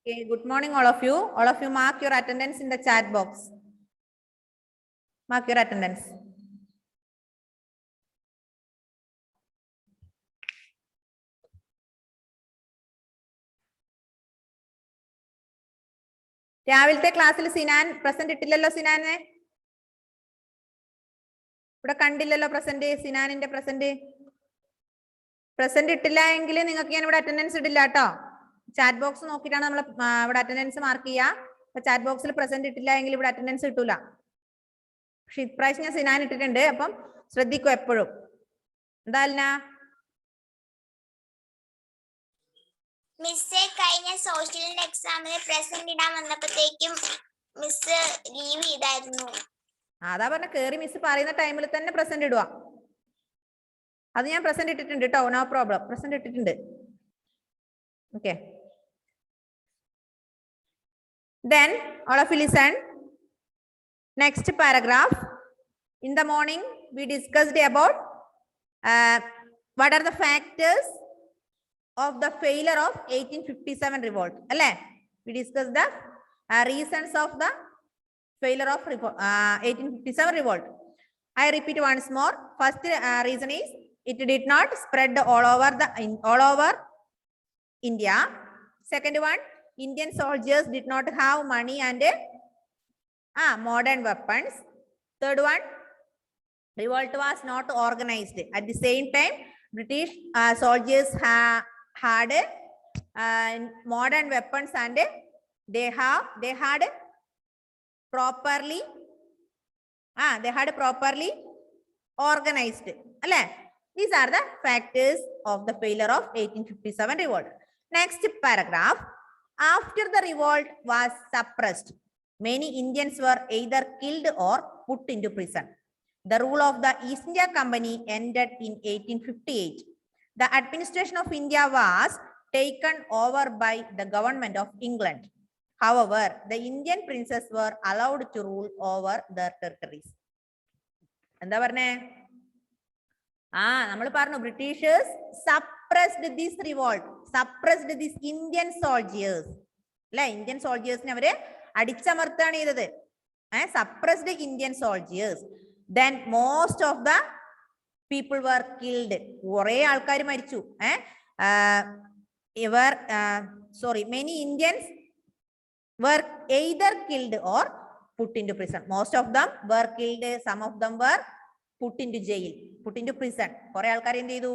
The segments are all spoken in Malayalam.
Okay, good morning, all of you. All of you mark your attendance in the chat box. Mark your attendance. രാവിലത്തെ ക്ലാസ്സിൽ സിനാൻ പ്രസന്റ് ഇട്ടില്ലല്ലോ സിനാനെ ഇവിടെ കണ്ടില്ലല്ലോ പ്രസന്റ് സിനാനിന്റെ പ്രസന്റ് ഇട്ടില്ല എങ്കിൽ നിങ്ങൾക്ക് ഞാൻ ഇവിടെ അറ്റൻഡൻസ് ഇടില്ല കേട്ടോ ചാറ്റ് ബോക്സ് നോക്കിയിട്ടാണ് നമ്മൾ ഇവിടെ അറ്റൻഡൻസ് മാർക്ക് ചെയ്യുക അപ്പൊ ചാറ്റ് ബോക്സിൽ പ്രസന്റ് ഇട്ടില്ല എങ്കിൽ ഇവിടെ അറ്റൻഡൻസ് കിട്ടൂല പക്ഷെ ഇപ്രാവശ്യം ഞാൻ സിനാൻ ഇട്ടിട്ടുണ്ട് അപ്പം ശ്രദ്ധിക്കും എപ്പോഴും എന്താ മിസ് കഴിഞ്ഞ സോഷ്യൽ എക്സാമിന് പ്രസന്റ് ഇടാൻ വന്നപ്പോഴത്തേക്കും മിസ് ലീവ് ചെയ്തായിരുന്നു അതാ പറഞ്ഞ കേറി മിസ് പറയുന്ന ടൈമിൽ തന്നെ പ്രസന്റ് ഇടുക അത് ഞാൻ പ്രസന്റ് ഇട്ടിട്ടുണ്ട് കേട്ടോ നോ പ്രോബ്ലം പ്രസന്റ് ഇട്ടിട്ടുണ്ട് okay then all of you listen next paragraph in the morning we discussed about what are the factors of the failure of 1857 revolt alle we discussed the reasons of the failure of 1857 revolt I repeat once more first reason is it did not spread all over India second one Indian soldiers did not have money and modern weapons third one revolt was not organized at the same time British soldiers had modern weapons and they had properly organized alle these are the factors of the failure of 1857 revolt next paragraph after the revolt was suppressed many Indians were either killed or put into prison the rule of the East India Company ended in 1858 the administration of India was taken over by the government of England however the Indian princes were allowed to rule over their territories എന്താ പറഞ്ഞേ നമ്മൾ പറഞ്ഞു Britishers suppressed this revolt suppressed this Indian soldiers അല്ലെ ഇന്ത്യൻ സോൾജിയേഴ്സിനെ അവര് അടിച്ചമർത്താണ് ചെയ്തത് suppressed Indian soldiers then most of the people were killed കുറെ ആൾക്കാർ മരിച്ചു many Indians were either killed or put into prison most of them were killed some of them were put into jail put into prison കുറെ ആൾക്കാർ എന്ത് ചെയ്തു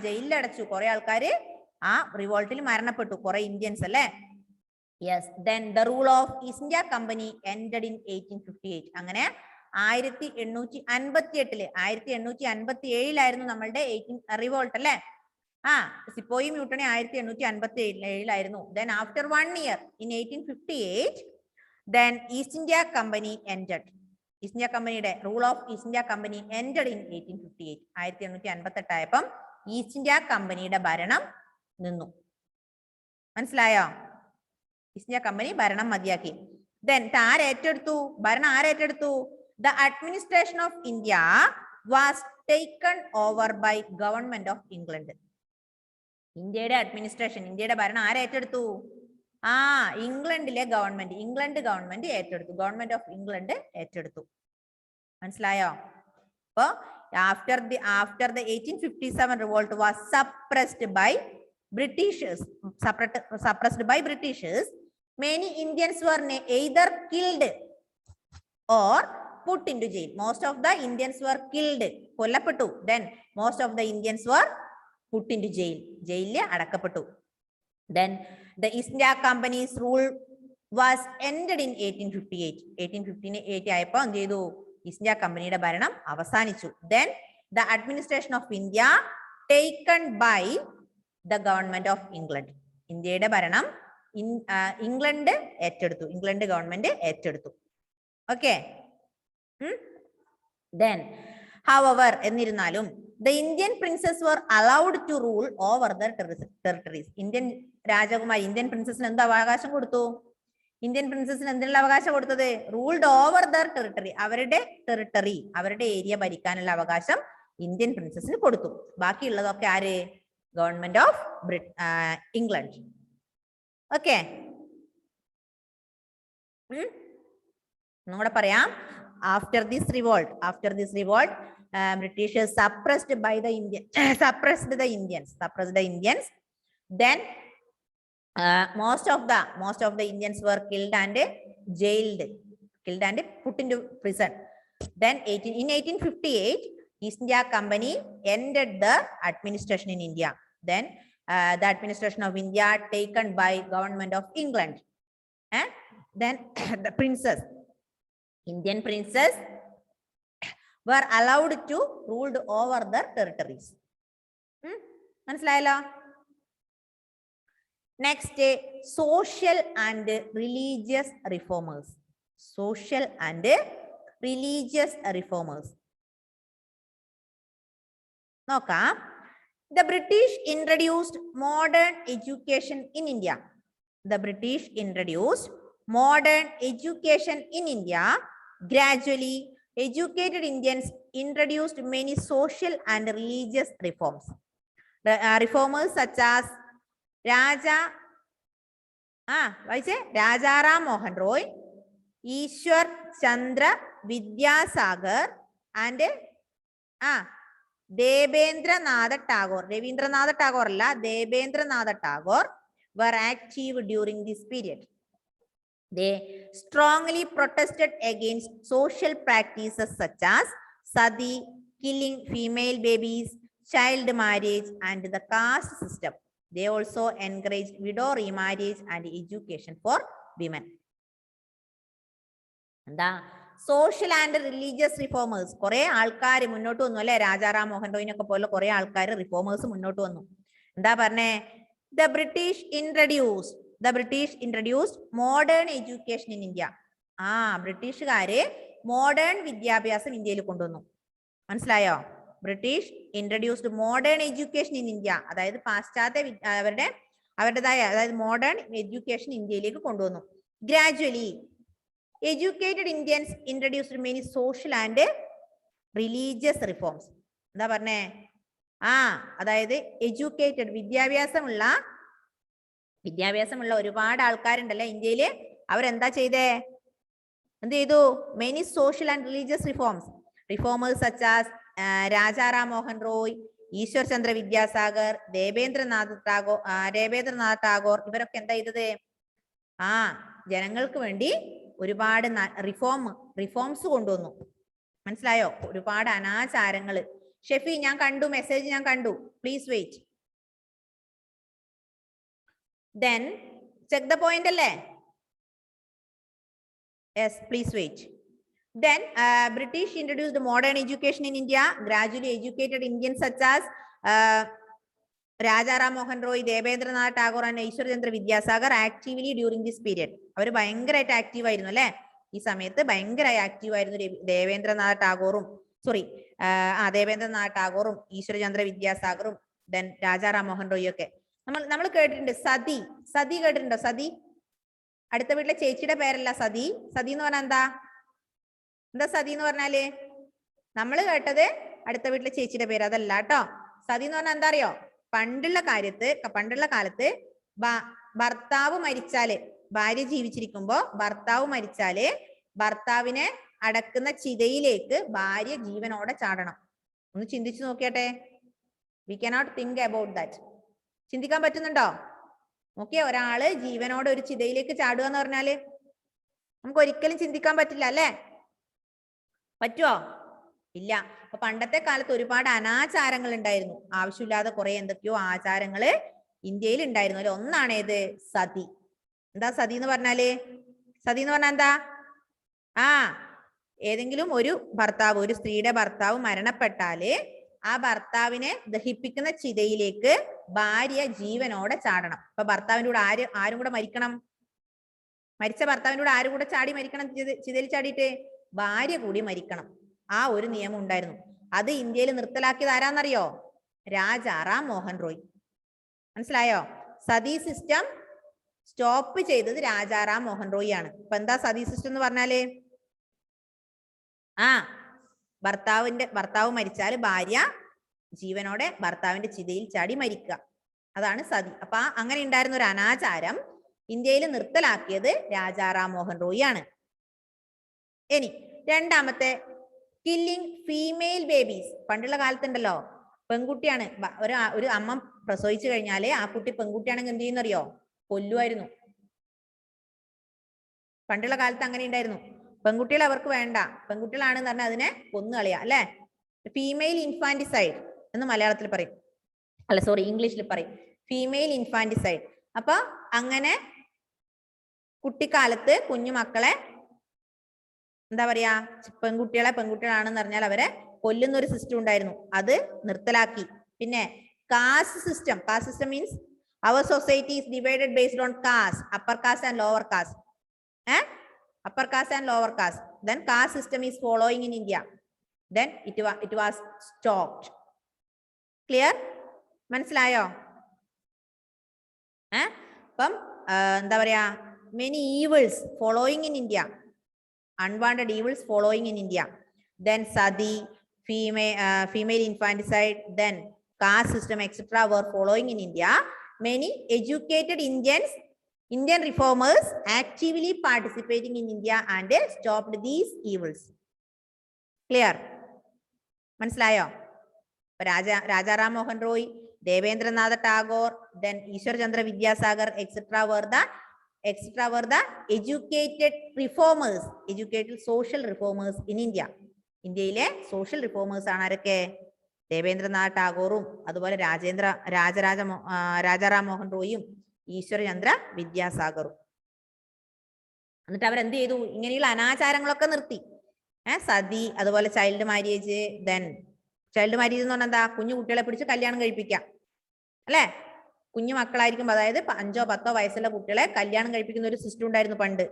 ജയിലിൽ അടച്ചു കുറെ ആൾക്കാര് റിവോൾട്ടിൽ മരണപ്പെട്ടു കുറെ ഇന്ത്യൻസ് അല്ലേ yes then the rule of East India Company ended in 1858 അങ്ങനെ 1857 നമ്മളുടെ റിവോൾട്ട് അല്ലേ sepoy mutiny 1857 then after 1 year in 1858 then East India Company ended East India Companyയുടെ rule of East India Company ended in 1858 1858 ആയപ്പം ഈസ്റ്റ് ഇന്ത്യ കമ്പനിയുടെ ഭരണം നിന്നു മനസ്സിലായോ ഈസ്റ്റ് ഇന്ത്യ കമ്പനി ഭരണം മതിയാക്കി then ഭരണം ആരേറ്റെടുത്തു the administration of India was taken over by government of England ഇന്ത്യയുടെ ഭരണം ആരേറ്റെടുത്തു ഇംഗ്ലണ്ടിലെ ഇംഗ്ലണ്ട് ഗവൺമെന്റ് ഏറ്റെടുത്തു ഗവൺമെന്റ് ഓഫ് ഇംഗ്ലണ്ട് ഏറ്റെടുത്തു മനസ്സിലായോ അപ്പൊ after the 1857 revolt was suppressed by Britishers many Indians were either killed or put into jail most of the Indians were killed കൊല്ലപ്പെട്ടു then most of the Indians were put into jail അടക്കപ്പെട്ടു then the East India Company's rule was ended in 1858 ആയപ്പോൾ എന്ത് ചെയ്തു ഈസ്റ്റ് ഇന്ത്യ കമ്പനിയുടെ ഭരണം അവസാനിച്ചു then the administration of India taken by the government of England ഇന്ത്യയുടെ ഭരണം ഇംഗ്ലണ്ട് ഗവൺമെന്റ് ഏറ്റെടുത്തു ഓക്കെ then however എന്നിരുന്നാലും the Indian princes were allowed to rule over their territories Indian പ്രിൻസസിന് എന്ത് അവകാശം കൊടുത്തു എന്തിനുള്ള അവകാശം കൊടുത്തത് റൂൾഡ് ഓവർ ദർ ടെറിട്ടറി അവരുടെ ഏരിയ ഭരിക്കാനുള്ള അവകാശം ഇന്ത്യൻ പ്രിൻസസിന് കൊടുത്തു ബാക്കിയുള്ളതൊക്കെ ആര് ഗവൺമെന്റ് ഓഫ് ഇംഗ്ലണ്ട് ഓക്കെ, ഒന്നുകൂടെ പറയാം. After this revolt, Britishers suppressed the Indians. Then most of the Indians were killed and jailed, put into prison. Then in 1858, East India Company ended the administration in India. Then the administration of India taken by government of England. And then the Indian princes were allowed to rule over their territories. മനസ്സിലായല്ലോ? Next, social and religious reformers. നോക്കാം. The British introduced modern education in India. Gradually, educated Indians introduced many social and religious reforms. Reformers such as Raja Ram Mohan Roy, Ishwar Chandra Vidyasagar, and Debendranath Tagore were active during this period. They strongly protested against social practices such as sati, killing female babies, child marriage, and the caste system. They also encouraged widow remarriage and education for women. Social and religious reformers. Kore alkar munnottu vannu alle, Raja Ram Mohan Roy nokke pole kore alkar reformers munnottu vannu. Endha parne? The British introduced modern education in India. ബ്രിട്ടീഷുകാര് മോഡേൺ വിദ്യാഭ്യാസം ഇന്ത്യയിൽ കൊണ്ടുവന്നു. മനസ്സിലായോ? British introduced modern education in India. അതായത് പാശ്ചാത്യ അവരുടേതായ അതായത് മോഡേൺ എഡ്യൂക്കേഷൻ ഇന്ത്യയിലേക്ക് കൊണ്ടുവന്നു. Gradually educated Indians introduced many social and religious reforms. എന്താ പറഞ്ഞേ? അതായത് എഡ്യൂക്കേറ്റഡ് വിദ്യാഭ്യാസമുള്ള ഒരുപാട് ആൾക്കാരുണ്ടല്ലേ ഇന്ത്യയില്. അവരെന്താ ചെയ്തേ? എന്ത് ചെയ്തു? Many social and religious reformers such as Raja Ram Mohan Roy, Ishwar Chandra Vidyasagar, Debendranath Tagore ഇവരൊക്കെ എന്താ ചെയ്തത്? ജനങ്ങൾക്ക് വേണ്ടി ഒരുപാട് റിഫോംസ് കൊണ്ടുവന്നു. മനസ്സിലായോ? ഒരുപാട് അനാചാരങ്ങള്. ഷെഫി, ഞാൻ കണ്ടു, മെസ്സേജ് ഞാൻ കണ്ടു. Please wait. Then check the point alle. Yes, please wait. Then British introduced modern education in India. Gradually educated Indians such as Raja Ram Mohan Roy, Debendranath Tagore and Ishwar Chandra Vidyasagar actively during this period. അവർ ഭയങ്കരമായിട്ട് ആക്റ്റീവ് ആയിരുന്നു അല്ലെ? ഈ സമയത്ത് ഭയങ്കരമായി ആക്റ്റീവ് ആയിരുന്നു ദേവേന്ദ്രനാഥ് ടാഗോറും ഈശ്വർ ചന്ദ്ര വിദ്യാസാഗറും ദെൻ രാജാ റാം മോഹൻ റോയും ഒക്കെ. നമ്മൾ കേട്ടിട്ടുണ്ട് സതി കേട്ടിട്ടുണ്ടോ? സതി അടുത്ത വീട്ടിലെ ചേച്ചിയുടെ പേരല്ല സതി. സതി എന്ന് പറഞ്ഞാൽ എന്താ സതി എന്ന് പറഞ്ഞാല്? നമ്മൾ കേട്ടത് അടുത്ത വീട്ടിലെ ചേച്ചിയുടെ പേര്, അതല്ല കേട്ടോ. സതി എന്ന് പറഞ്ഞാൽ എന്താ അറിയോ? പണ്ടുള്ള കാലത്ത് ഭർത്താവ് മരിച്ചാല്, ഭാര്യ ജീവിച്ചിരിക്കുമ്പോ ഭർത്താവ് മരിച്ചാല് ഭർത്താവിനെ അടക്കുന്ന ചിതയിലേക്ക് ഭാര്യ ജീവനോടെ ചാടണം. ഒന്ന് ചിന്തിച്ചു നോക്കിയാട്ടെ. We cannot think about that. ചിന്തിക്കാൻ പറ്റുന്നുണ്ടോ? നോക്കിയേ, ഒരാള് ജീവനോടെ ഒരു ചിതയിലേക്ക് ചാടുക എന്ന് പറഞ്ഞാല് നമുക്ക് ഒരിക്കലും ചിന്തിക്കാൻ പറ്റില്ല അല്ലെ? പറ്റുവോ? ഇല്ല. അപ്പൊ പണ്ടത്തെ കാലത്ത് ഒരുപാട് അനാചാരങ്ങൾ ഉണ്ടായിരുന്നു. ആവശ്യമില്ലാതെ കുറെ എന്തൊക്കെയോ ആചാരങ്ങള് ഇന്ത്യയിൽ ഉണ്ടായിരുന്നു. അല്ലെ? ഒന്നാണ് ഏത്? സതി. എന്താ സതി എന്ന് പറഞ്ഞാല്? സതി എന്ന് പറഞ്ഞാൽ എന്താ? ഏതെങ്കിലും ഒരു സ്ത്രീയുടെ ഭർത്താവ് മരണപ്പെട്ടാല് ആ ഭർത്താവിനെ ദഹിപ്പിക്കുന്ന ചിതയിലേക്ക് ഭാര്യ ജീവനോടെ ചാടണം. അപ്പൊ ഭർത്താവിന്റെ കൂടെ ആരും കൂടെ മരിക്കണം? മരിച്ച ഭർത്താവിന്റെ കൂടെ ആരും കൂടെ ചാടി മരിക്കണം? ചിതയിൽ ചാടിയിട്ട് ഭാര്യ കൂടി മരിക്കണം. ആ ഒരു നിയമം ഉണ്ടായിരുന്നു. അത് ഇന്ത്യയിൽ നിർത്തലാക്കിയത് ആരാന്നറിയോ? രാജാ റാം മോഹൻ റോയ്. മനസ്സിലായോ? സതി സിസ്റ്റം സ്റ്റോപ്പ് ചെയ്തത് രാജാ റാം മോഹൻ റോയ് ആണ്. ഇപ്പൊ എന്താ സതി സിസ്റ്റം എന്ന് പറഞ്ഞാല്? ഭർത്താവ് മരിച്ചാല് ഭാര്യ ജീവനോടെ ഭർത്താവിന്റെ ചിതയിൽ ചാടി മരിക്കുക. അതാണ് സതി. അപ്പൊ അങ്ങനെ ഉണ്ടായിരുന്ന ഒരു അനാചാരം ഇന്ത്യയിൽ നിർത്തലാക്കിയത് രാജാറാം മോഹൻ റോയി ആണ്. ഇനി രണ്ടാമത്തെ കില്ലിംഗ് ഫീമെയിൽ ബേബീസ്. പണ്ടുള്ള കാലത്തുണ്ടല്ലോ, പെൺകുട്ടിയാണ് ഒരു അമ്മ പ്രസവിച്ചു കഴിഞ്ഞാല് ആ കുട്ടി പെൺകുട്ടിയാണെങ്കിൽ എന്ത് ചെയ്യുന്നറിയോ? കൊല്ലുമായിരുന്നു. പണ്ടുള്ള കാലത്ത് അങ്ങനെ ഉണ്ടായിരുന്നു. പെൺകുട്ടികൾ അവർക്ക് വേണ്ട, പെൺകുട്ടികളാണെന്ന് പറഞ്ഞാൽ അതിനെ കൊന്നുകളയാ അല്ലെ. ഫീമെയിൽ ഇൻഫാന്റിസൈഡ് എന്ന് മലയാളത്തിൽ പറയും, അല്ല സോറി ഇംഗ്ലീഷിൽ പറയും ഫീമെയിൽ ഇൻഫാന്റിസൈഡ്. അപ്പൊ അങ്ങനെ കുട്ടിക്കാലത്ത് കുഞ്ഞു മക്കളെ എന്താ പറയാ, പെൺകുട്ടികളാണെന്ന് പറഞ്ഞാൽ അവരെ കൊല്ലുന്ന ഒരു സിസ്റ്റം ഉണ്ടായിരുന്നു, അത് നിർത്തലാക്കി. പിന്നെ caste system means our society is divided based on caste, upper caste and lower caste. upper caste and lower caste. Then caste system is following in India. Then it was stopped. Clear? മനസ്സിലായോ? അപ്പം എന്താ പറയാ, many evils following in India, unwanted evils following in India. Then sati, female infanticide, then caste system etc. were following in India. Many educated Indian reformers actively participating in India and stopped these evils. Clear? മനസ്സിലായോ? Rajaram Mohan Roy, Debendranath Tagore, then Ishwar Chandra Vidyasagar etc. were the educated reformers, educated social reformers in India. ഇന്ത്യയിലെ സോഷ്യൽ റിഫോമേഴ്സ് ആണ് ആരൊക്കെ? ദേവേന്ദ്രനാഥ ടാഗോറും അതുപോലെ രാജാറാം മോഹൻ റോയും ഈശ്വർ ചന്ദ്ര വിദ്യാസാഗറും. എന്നിട്ട് അവരെന്ത് ചെയ്തു? ഇങ്ങനെയുള്ള അനാചാരങ്ങളൊക്കെ നിർത്തി. സതി, അതുപോലെ child marriage. Then child marriage എന്ന് പറഞ്ഞാൽ എന്താ? കുഞ്ഞു കുട്ടികളെ പിടിച്ച് കല്യാണം കഴിപ്പിക്കാം അല്ലെ. കുഞ്ഞു മക്കളായിരിക്കും, അതായത് 5 or 10 വയസ്സുള്ള കുട്ടികളെ കല്യാണം കഴിപ്പിക്കുന്ന ഒരു സിസ്റ്റം ഉണ്ടായിരുന്നു പണ്ട്.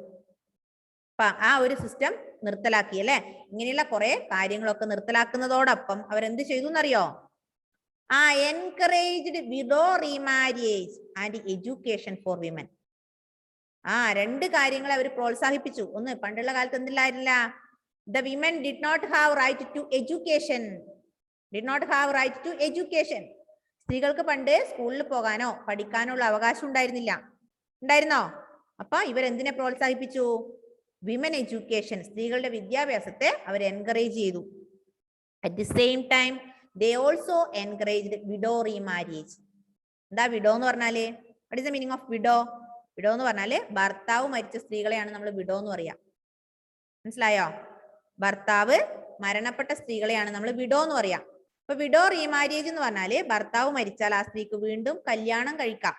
അപ്പൊ ആ ഒരു സിസ്റ്റം നിർത്തലാക്കി അല്ലെ. ഇങ്ങനെയുള്ള കുറെ കാര്യങ്ങളൊക്കെ നിർത്തലാക്കുന്നതോടൊപ്പം അവരെന്ത് ചെയ്തു എന്നറിയോ? encouraged widow remarriage and education for women. രണ്ട് കാര്യങ്ങളെ അവർ പ്രോത്സാഹിപ്പിച്ചു. ഒന്ന്, പണ്ടുള്ള കാലത്ത് എന്തില്ലായിരുന്നില്ല? The women did not have right to education. സ്ത്രീകൾക്ക് പണ്ട് സ്കൂളിൽ പോകാനോ പഠിക്കാനോ ഉള്ള അവകാശം ഉണ്ടായിരുന്നോ? അപ്പൊ ഇവരെന്തിനെ പ്രോത്സാഹിപ്പിച്ചു? വിമൻ എഡ്യൂക്കേഷൻ, സ്ത്രീകളുടെ വിദ്യാഭ്യാസത്തെ അവർ എൻകറേജ് ചെയ്തു. At the same time they also encouraged widow remarriage. എന്താ വിഡോ എന്ന് പറഞ്ഞാല്? what is the meaning of widow? Widow എന്ന് പറഞ്ഞാല് ഭർത്താവ് മരിച്ച സ്ത്രീകളെയാണ് നമ്മൾ വിഡോ എന്ന് പറയാ. മനസ്സിലായോ? ഭർത്താവ് മരണപ്പെട്ട സ്ത്രീകളെയാണ് നമ്മൾ വിഡോ എന്ന് പറയാ. അപ്പൊ വിഡോ റീമാരേജ് എന്ന് പറഞ്ഞാല് ഭർത്താവ് മരിച്ചാൽ ആ സ്ത്രീക്ക് വീണ്ടും കല്യാണം കഴിക്കാം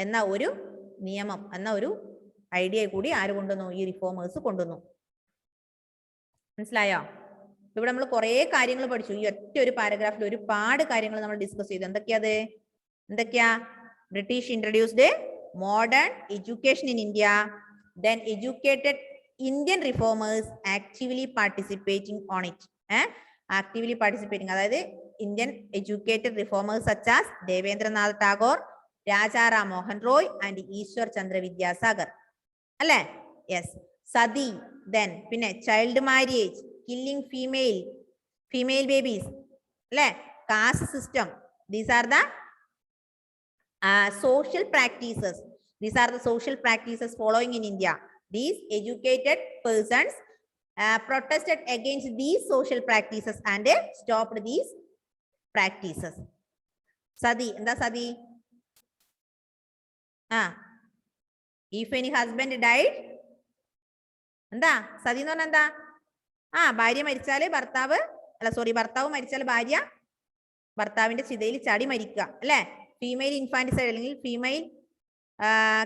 എന്ന ഒരു നിയമം, എന്ന ഒരു ഐഡിയ കൂടി ആര് കൊണ്ടുവന്നു? ഈ റിഫോമേഴ്സ് കൊണ്ടുവന്നു. മനസ്സിലായോ? ഇവിടെ നമ്മൾ കുറെ കാര്യങ്ങൾ പഠിച്ചു. ഈ ഒറ്റ ഒരു പാരഗ്രാഫിൽ ഒരുപാട് കാര്യങ്ങൾ നമ്മൾ ഡിസ്കസ് ചെയ്തു. എന്തൊക്കെയാ? British introduced modern education in India. Then educated Indian reformers actively participating on it. Actively participating, അതായത് Indian educated reformers such as Debendranath Tagore, Rajaram Mohan Roy and Ishwar Chandra Vidyasagar അല്ലെ. യെസ്. സതി, ദെൻ പിന്നെ child marriage, killing female babies, അല്ലെ, caste system. These are the social practices. These are the social practices following in India. These educated persons protested against these social practices and stopped these practices. Sadi, എന്താ sati? If any husband died, എന്താ സതി എന്ന് പറഞ്ഞാൽ എന്താ? ഭാര്യ മരിച്ചാല് ഭർത്താവ് മരിച്ചാൽ ഭാര്യ ഭർത്താവിന്റെ ചിതയിൽ ചാടി മരിക്കുക അല്ലെ. ഫീമെയിൽ ഇൻഫാന്റിസൈഡ് അല്ലെങ്കിൽ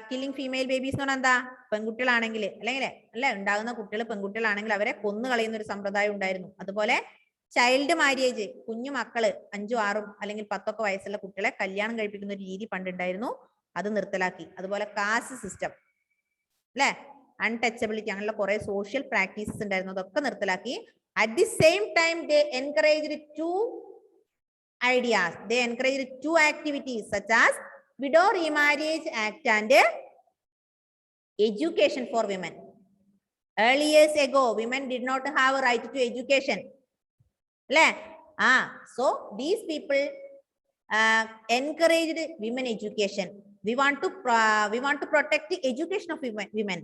കില്ലിംഗ് ഫീമെയിൽ ബേബീസ് എന്ന് പറഞ്ഞാൽ എന്താ? പെൺകുട്ടികളാണെങ്കിൽ അല്ലെ ഉണ്ടാകുന്ന കുട്ടികൾ പെൺകുട്ടികളാണെങ്കിൽ അവരെ കൊന്നു കളയുന്ന ഒരു സമ്പ്രദായം ഉണ്ടായിരുന്നു. അതുപോലെ ചൈൽഡ് മാര്യേജ്, കുഞ്ഞു മക്കള് 5, 6 അല്ലെങ്കിൽ 10 വയസ്സുള്ള കുട്ടികളെ കല്യാണം കഴിപ്പിക്കുന്ന ഒരു രീതി പണ്ടുണ്ടായിരുന്നു, അത് നിർത്തലാക്കി. അതുപോലെ കാസ്റ്റ് സിസ്റ്റം അല്ലെ, അൺടച്ചബിലിറ്റി, അങ്ങനെയുള്ള കുറെ സോഷ്യൽ പ്രാക്ടീസസ് ഉണ്ടായിരുന്നു, അതൊക്കെ നിർത്തലാക്കി. At the same time they encouraged 2 ideas. They encouraged 2 activities such as widow remarriage act and education for women. Early years ago, women did not have a right to education. So these people encouraged women education. we want to protect the education of women.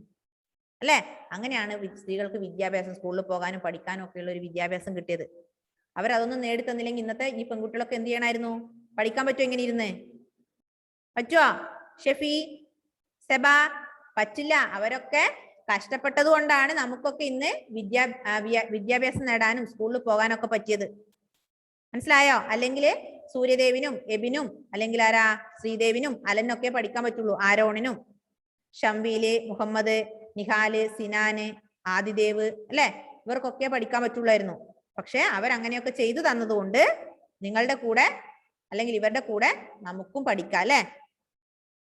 അല്ലെ? അങ്ങനെയാണ് സ്ത്രീകൾക്ക് വിദ്യാഭ്യാസം, സ്കൂളിൽ പോകാനും പഠിക്കാനും ഒക്കെ ഉള്ള ഒരു വിദ്യാഭ്യാസം കിട്ടിയത്. അവരതൊന്നും നേടിത്തന്നില്ലെങ്കിൽ ഇന്നത്തെ ഈ പെൺകുട്ടികളൊക്കെ എന്ത് ചെയ്യണമായിരുന്നു? പഠിക്കാൻ പറ്റുമോ ഇങ്ങനെ ഇരുന്ന്? പറ്റുമോ ഷെഫി, സെബ? പറ്റില്ല. അവരൊക്കെ കഷ്ടപ്പെട്ടത് കൊണ്ടാണ് നമുക്കൊക്കെ ഇന്ന് വിദ്യാഭ്യാസം നേടാനും സ്കൂളിൽ പോകാനൊക്കെ പറ്റിയത്. മനസ്സിലായോ? അല്ലെങ്കിൽ സൂര്യദേവിനും എബിനും അല്ലെങ്കിൽ ആരാ ശ്രീദേവിനും അലനൊക്കെ പഠിക്കാൻ പറ്റുള്ളൂ. ആരോണിനും ഷംവീല്, മുഹമ്മദ്, നിഹാല്, സിനാന്, ആദിദേവ് അല്ലെ, ഇവർക്കൊക്കെ പഠിക്കാൻ പറ്റുള്ളായിരുന്നു. പക്ഷെ അവരങ്ങനെയൊക്കെ ചെയ്തു തന്നതുകൊണ്ട് നിങ്ങളുടെ കൂടെ അല്ലെങ്കിൽ ഇവരുടെ കൂടെ നമുക്കും പഠിക്കാം അല്ലെ?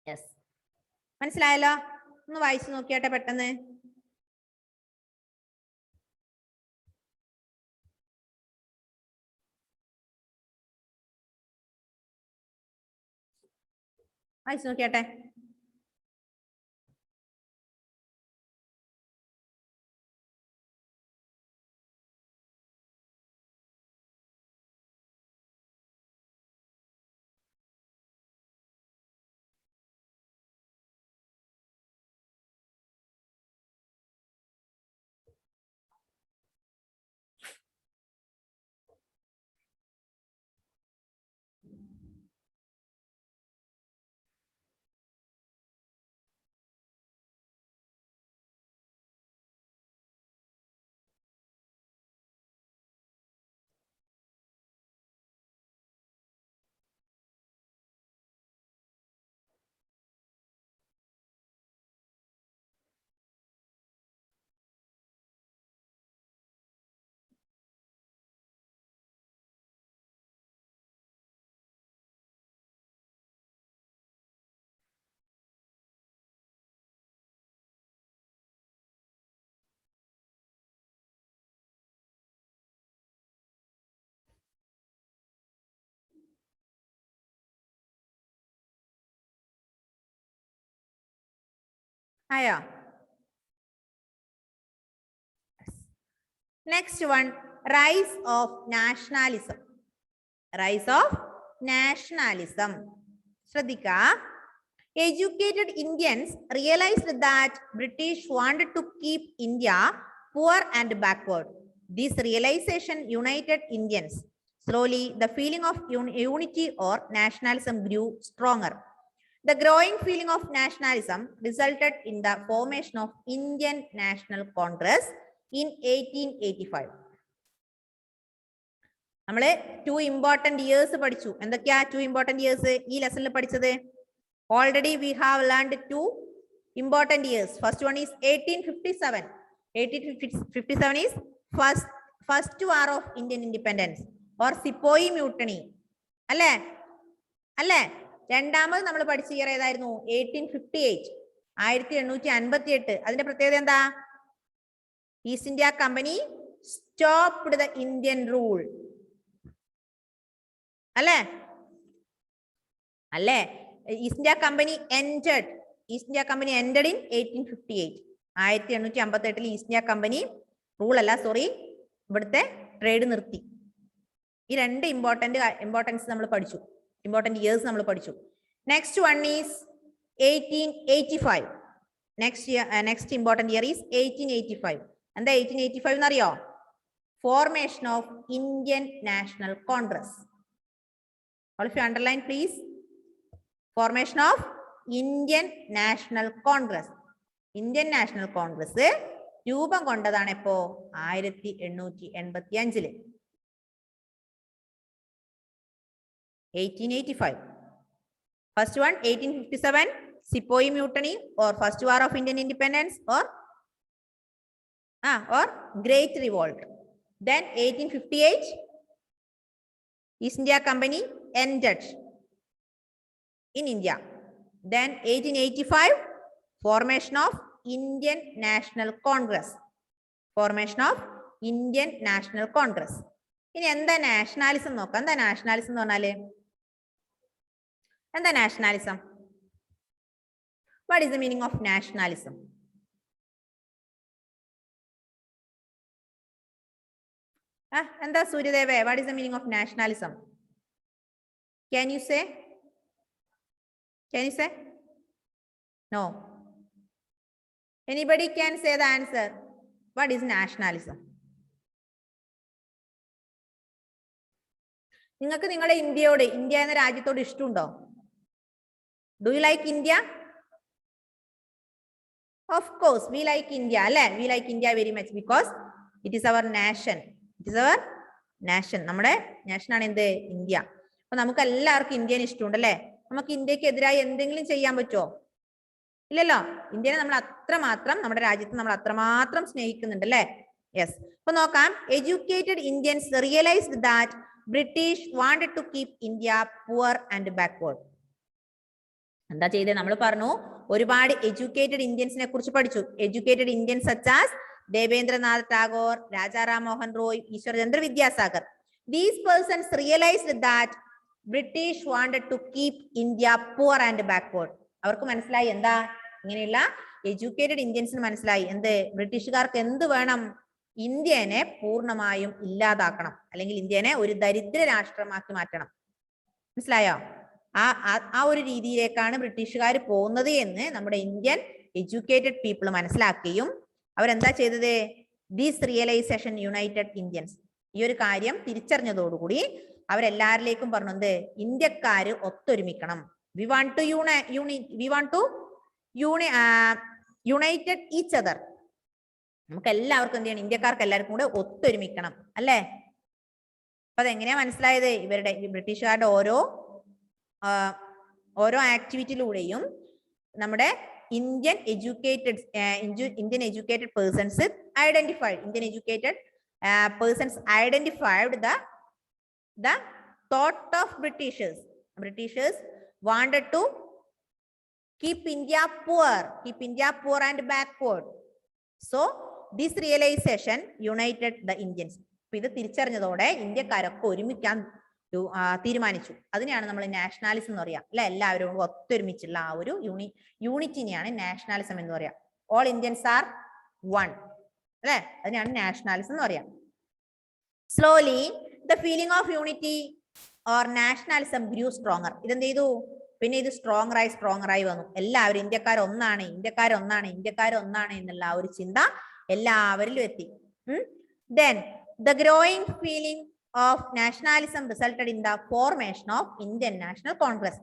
യെസ്, മനസ്സിലായല്ലോ? ഒന്ന് വായിച്ചു നോക്കിയാട്ടെ പെട്ടെന്ന്. വായിച്ചു നോക്കിയാട്ടെ. ആയോ? Next one, rise of nationalism. Rise of nationalism. ശ്രദ്ധിക്ക. Educated Indians realized that British wanted to keep India poor and backward. This realization united Indians. Slowly, the feeling of unity or nationalism grew stronger. The growing feeling of nationalism resulted in the formation of Indian National Congress in 1885. നമ്മൾ 2 important years പഠിച്ചു. എന്തൊക്കെയാ 2 important years ഈ ലെസണിൽ പഠിച്ചത്? Already we have learned 2 important years. First one is 1857. 1857 is first war of Indian independence or Sepoy Mutiny. അല്ലേ? അല്ലേ? രണ്ടാമത് നമ്മൾ പഠിച്ച ഇയർ ഏതായിരുന്നു? 1858. 1858. അതിന്റെ പ്രത്യേകത എന്താ? East India company stopped the Indian rule. അല്ലേ? അല്ലേ? East India Company entered in 1858. 1858 east India company rule അല്ല, സോറി, ഇവിടുത്തെ ട്രേഡ് നിർത്തി. ഈ 2 ഇമ്പോർട്ടൻസ് നമ്മൾ പഠിച്ചു, ഇമ്പോർട്ടന്റ് ഇയേഴ്സ് നമ്മൾ പഠിച്ചു. Next one is 1885. Next important year is 1885. എന്താ 1885 എന്നറിയോ? Formation of Indian national Congress. All of you underline please. Formation of Indian National Congress. Indian national Congress രൂപം കൊണ്ടതാണ് എപ്പോ? 1885. 1885. First one 1857 Sepoy Mutiny or First War of Indian Independence or Great Revolt. Then 1858 East India Company ended in India. Then 1885 formation of Indian National Congress. Formation of Indian National Congress. ഇനി എന്താ നാഷണാലിസം നോക്കാം. എന്താ നാഷണാലിസം എന്ന് പറഞ്ഞാല്? എന്താ nationalism? What is the meaning of nationalism? എന്താ സൂര്യദേവേ? What is the meaning of nationalism? Can you say? No. Anybody can say the answer. What is nationalism? നിങ്ങൾക്ക് നിങ്ങളുടെ ഇന്ത്യയോട്, ഇന്ത്യ എന്ന രാജ്യത്തോട് ഇഷ്ടമുണ്ടോ? Do you like India? Of course, we like India, അല്ലേ? We like India very much because it is our nation. It is our nation. നമ്മുടെ നാഷൻ ആണ് എന്ത്? ഇന്ത്യ. അപ്പൊ നമുക്ക് എല്ലാവർക്കും ഇന്ത്യനെ ഇഷ്ടമുണ്ട് അല്ലേ? നമുക്ക് ഇന്ത്യക്ക് എതിരായി എന്തെങ്കിലും ചെയ്യാൻ പറ്റുമോ? ഇല്ലല്ലോ. ഇന്ത്യനെ നമ്മൾ അത്രമാത്രം, നമ്മുടെ രാജ്യത്ത് നമ്മൾ അത്രമാത്രം സ്നേഹിക്കുന്നുണ്ട് അല്ലേ? യെസ്. അപ്പൊ നോക്കാം. Educated Indians realised that British wanted to keep India poor and backward. എന്താ ചെയ്തേ? നമ്മൾ പറഞ്ഞു ഒരുപാട് എഡ്യൂക്കേറ്റഡ് ഇന്ത്യൻസിനെ കുറിച്ച് പഠിച്ചു. Educated Indians such as Debendranath Tagore, Raja Ram Mohan Roy, Ishwarchandra Vidyasagar. These persons realized that British wanted to keep India poor and backward. അവർക്ക് മനസ്സിലായി എന്താ? ഇങ്ങനെയുള്ള എഡ്യൂക്കേറ്റഡ് ഇന്ത്യൻസിന് മനസ്സിലായി എന്ത്? ബ്രിട്ടീഷുകാർക്ക് എന്ത് വേണം? ഇന്ത്യനെ പൂർണ്ണമായും ഇല്ലാതാക്കണം, അല്ലെങ്കിൽ ഇന്ത്യനെ ഒരു ദരിദ്ര രാഷ്ട്രമാക്കി മാറ്റണം. മനസ്സിലായോ? ആ ഒരു രീതിയിലേക്കാണ് ബ്രിട്ടീഷുകാർ പോകുന്നത് എന്ന് നമ്മുടെ ഇന്ത്യൻ എഡ്യൂക്കേറ്റഡ് പീപ്പിൾ മനസ്സിലാക്കുകയും അവരെന്താ ചെയ്തത്? This realisation united Indians. ഈ ഒരു കാര്യം തിരിച്ചറിഞ്ഞതോടുകൂടി അവരെല്ലാരിലേക്കും പറഞ്ഞു എന്ത്? ഇന്ത്യക്കാര് ഒത്തൊരുമിക്കണം. We want to united each other. നമുക്ക് എല്ലാവർക്കും എന്ത് ചെയ്യണം? ഇന്ത്യക്കാർക്ക് എല്ലാവർക്കും കൂടെ ഒത്തൊരുമിക്കണം അല്ലേ? അപ്പൊ അതെങ്ങനെയാ മനസ്സിലായത്? ഇവരുടെ ബ്രിട്ടീഷുകാരുടെ ഓരോ ആക്ടിവിറ്റിയിലൂടെയും നമ്മുടെ Indian educated persons identified the thought of Britishers wanted to keep India poor and backward. So this realization united the Indians. ഇത് തിരിച്ചറിഞ്ഞതോടെ ഇന്ത്യക്കാരൊക്കെ ഒരുമിക്കാൻ തീരുമാനിച്ചു. അതിനെയാണ് നമ്മൾ നാഷണാലിസം എന്ന് പറയാം അല്ലെ? എല്ലാവരും ഒത്തൊരുമിച്ചുള്ള ആ ഒരു യൂണിറ്റിനെയാണ് നാഷണാലിസം എന്ന് പറയാം. ഓൾ ഇന്ത്യൻസ് ആർ വൺ അല്ലെ? അതിനെയാണ് നാഷണാലിസം എന്ന് പറയാം. Slowly the feeling of unity or nationalism grew stronger. ഇതെന്ത് ചെയ്തു? പിന്നെ ഇത് സ്ട്രോങ്ങർ ആയി വന്നു. എല്ലാവരും ഇന്ത്യക്കാരൊന്നാണ് എന്നുള്ള ആ ഒരു ചിന്ത എല്ലാവരിലും എത്തി. Then the growing feeling of nationalism resulted in the formation of Indian National Congress.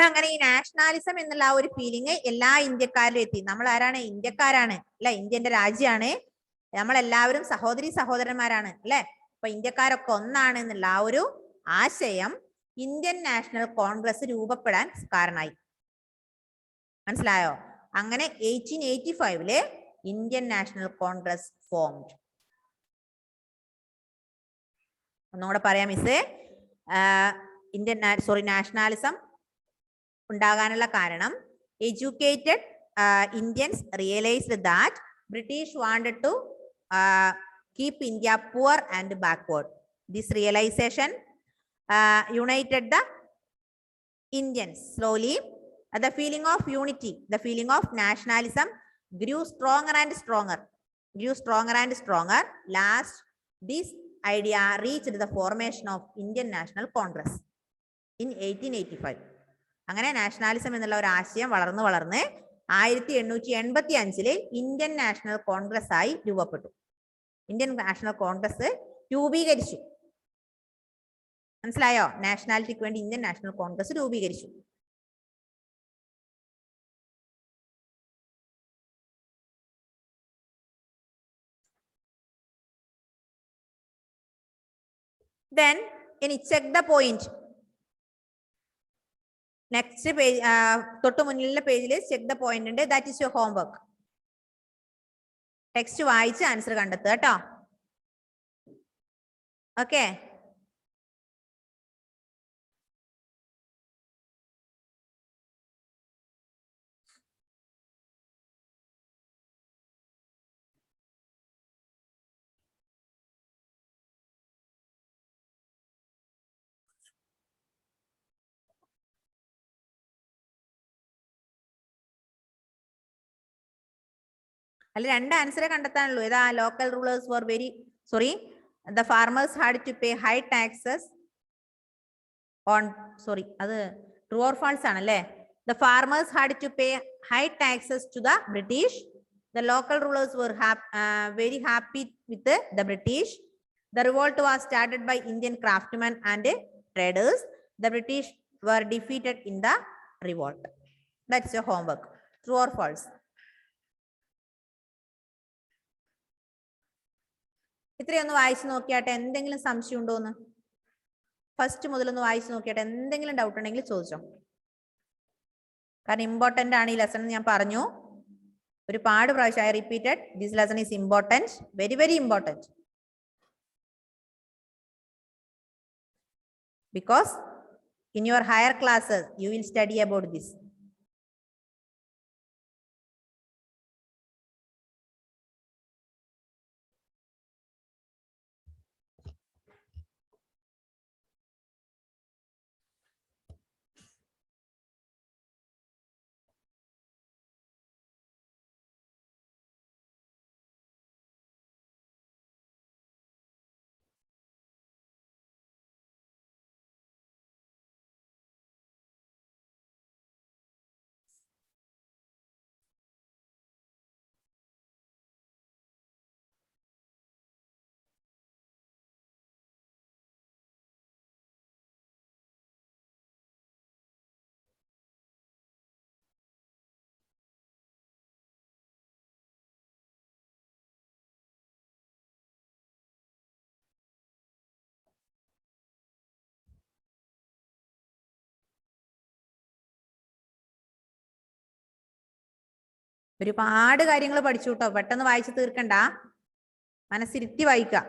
അങ്ങനെ ഈ നാഷണാലിസം എന്നുള്ള ആ ഒരു ഫീലിംഗ് എല്ലാ ഇന്ത്യക്കാരിലും എത്തി. നമ്മൾ ആരാണ്? ഇന്ത്യക്കാരാണ് അല്ലെ? ഇന്ത്യന്റെ രാജ്യമാണ്. നമ്മളെല്ലാവരും സഹോദരന്മാരാണ് അല്ലെ? അപ്പൊ ഇന്ത്യക്കാരൊക്കെ ഒന്നാണ് എന്നുള്ള ആ ഒരു ആശയം ഇന്ത്യൻ നാഷണൽ കോൺഗ്രസ് രൂപപ്പെടാൻ കാരണമായി. മനസ്സിലായോ? അങ്ങനെ 1885 ഇന്ത്യൻ നാഷണൽ കോൺഗ്രസ് ഫോംഡ്. ഒന്നുകൂടെ പറയാം മിസ്. നാഷണാലിസം ഉണ്ടാകാനുള്ള കാരണം educated Indians realised that British wanted to keep India poor and backward. This realization united the Indians. Slowly the feeling of unity, the feeling of nationalism grew stronger and stronger. Last this idea reached the formation of Indian National Congress in 1885. അങ്ങനെ നാഷണാലിസം എന്നുള്ള ഒരു ആശയം വളർന്ന് 1885 ഇന്ത്യൻ നാഷണൽ കോൺഗ്രസ് ആയി രൂപപ്പെട്ടു. ഇന്ത്യൻ നാഷണൽ കോൺഗ്രസ് രൂപീകരിച്ചു. മനസ്സിലായോ? നാഷണാലിറ്റിക്ക് വേണ്ടി ഇന്ത്യൻ നാഷണൽ കോൺഗ്രസ് രൂപീകരിച്ചു. Then ഇനി check the point. Next page, തൊട്ട് മുന്നിലുള്ള പേജിൽ ചെക്ക് ദ പോയിന്റ് ഉണ്ട്. That is your homework. Text വായിച്ച് ആൻസർ കണ്ടെത്തുക കേട്ടോ. ഓക്കെ. അല്ല, രണ്ട് ആൻസറെ കണ്ടെത്താനുള്ളൂ. ഏതാ? Local rulers were the farmers had to pay high taxes on, അത് ട്രൂ ഓർ ഫാൾസ് ആണല്ലേ? The farmers had to pay high taxes to the British. The local rulers were very happy with the British. The revolt was started by Indian craftsmen and traders. The British were defeated in the revolt. That's your homework. True or false? ഇത്രയൊന്ന് വായിച്ചു നോക്കിയാട്ടെ, എന്തെങ്കിലും സംശയം ഉണ്ടോന്ന്? ഫസ്റ്റ് മുതലൊന്ന് വായിച്ചു നോക്കിയാട്ടെ, എന്തെങ്കിലും ഡൗട്ട് ഉണ്ടെങ്കിൽ ചോദിച്ചോ. കാരണം ഇമ്പോർട്ടന്റ് ആണ് ഈ ലെസൺ ഞാൻ പറഞ്ഞു. ഒരുപാട് പ്രാവശ്യം I repeated, this lesson is important, very very important. Because in your higher classes you will study about this. ഒരുപാട് കാര്യങ്ങൾ പഠിച്ചു കേട്ടോ, പെട്ടെന്ന് വായിച്ചു തീർക്കണ്ട, മനസ്സിരുത്തി വായിക്കുക.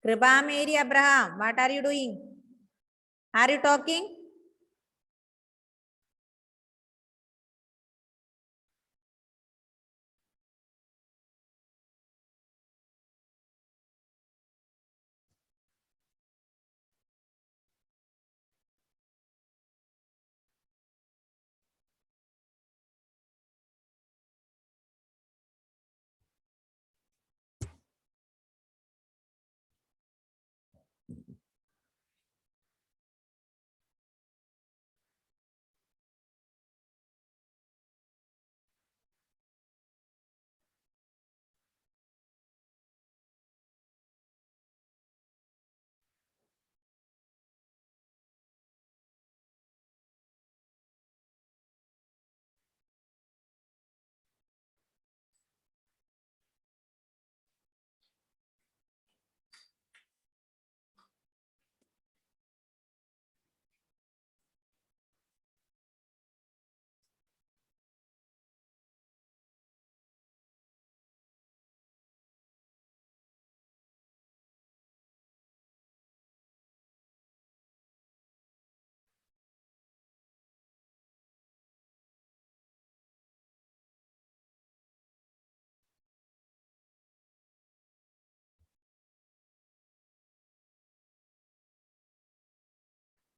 Kripa Mary Abraham, what are you doing? Are you talking?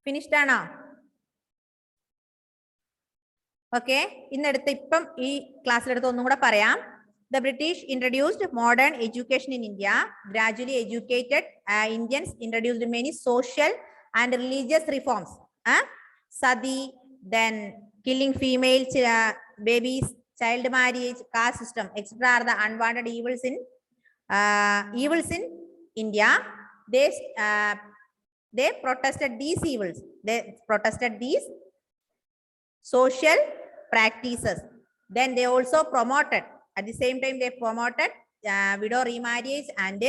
Finished ആണോ? ഓക്കെ, ഇന്നെടുത്ത് ഇപ്പം ഈ ക്ലാസ്സിലെടുത്ത് ഒന്നും കൂടെ പറയാം. The British introduced modern education in India. Gradually educated Indians introduced many social and religious reforms. Sati, then killing female babies, child marriage, caste system, etc. are the unwanted evils in India. They protested these evils. They protested these social practices. Then they also promoted, at the same time they promoted widow remarriage and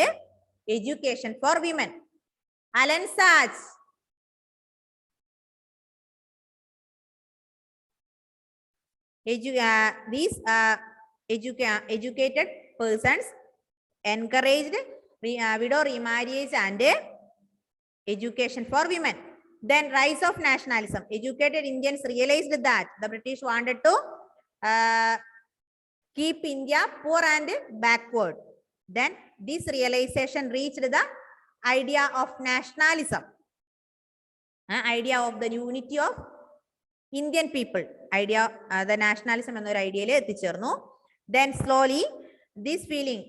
education for women. Alan Sachs. These educated persons encouraged widow remarriage and education for women. Then rise of nationalism. Educated Indians realized that the British wanted to keep India poor and backward. Then this realization reached the idea of nationalism, idea of the unity of Indian people, idea the nationalism എന്നൊരു ഐഡിയയിൽ എത്തിച്ചേർന്നു. Then slowly this feeling,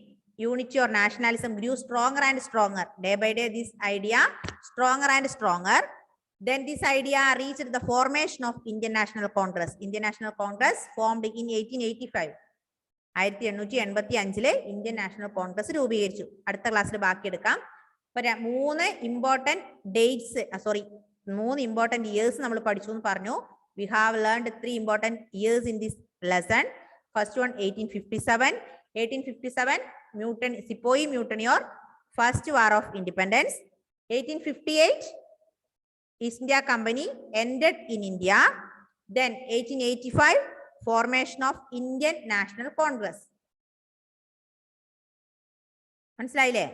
unity or nationalism, grew stronger and stronger. Day by day this idea stronger and stronger. Then this idea reached the formation of Indian National Congress. Indian National Congress formed in 1885. 1885 Indian national Congress രൂപീകരിച്ചു. അടുത്ത ക്ലാസ്സിൽ ബാക്കി എടുക്കാം. മൂന്ന് ഇമ്പോർട്ടന്റ് ഇയേഴ്സ് നമ്മൾ പഠിച്ചു എന്ന് പറഞ്ഞു. We have learned 3 important years in this lesson. First one 1857. 1857 Sepoy Mutiny or First War of Independence. 1858 East India Company ended in India. Then 1885 formation of Indian National Congress. മനസ്സിലായില്ലേ?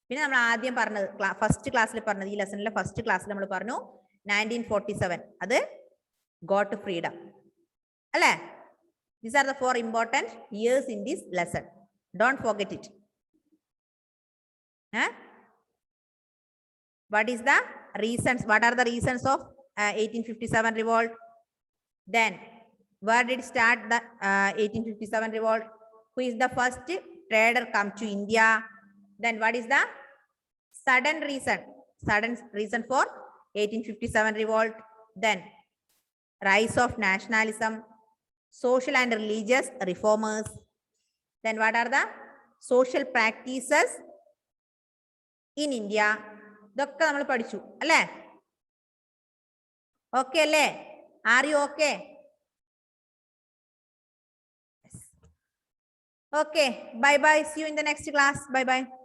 പിന്നെ നമ്മൾ ആദ്യം പറഞ്ഞത് ഫസ്റ്റ് ക്ലാസ്സിൽ പറഞ്ഞത്, ഈ ലെസണിലെ ഫസ്റ്റ് ക്ലാസ്സിൽ നമ്മൾ പറഞ്ഞു 1947 അത് ഗോട്ട് ഫ്രീഡം അല്ലേ? These are the 4 important years in this lesson. Don't forget it. What is the reasons? What are the reasons of 1857 revolt? Then where did start the 1857 revolt? Who is the first trader come to India? Then what is the sudden reason for 1857 revolt? Then rise of nationalism, social and religious reformers. Then what are the social practices in India? ഇതൊക്കെ നമ്മൾ പഠിച്ചു അല്ലേ? ഓക്കെ അല്ലേ? Are you okay? Okay, bye bye. See you in the next class. Bye bye.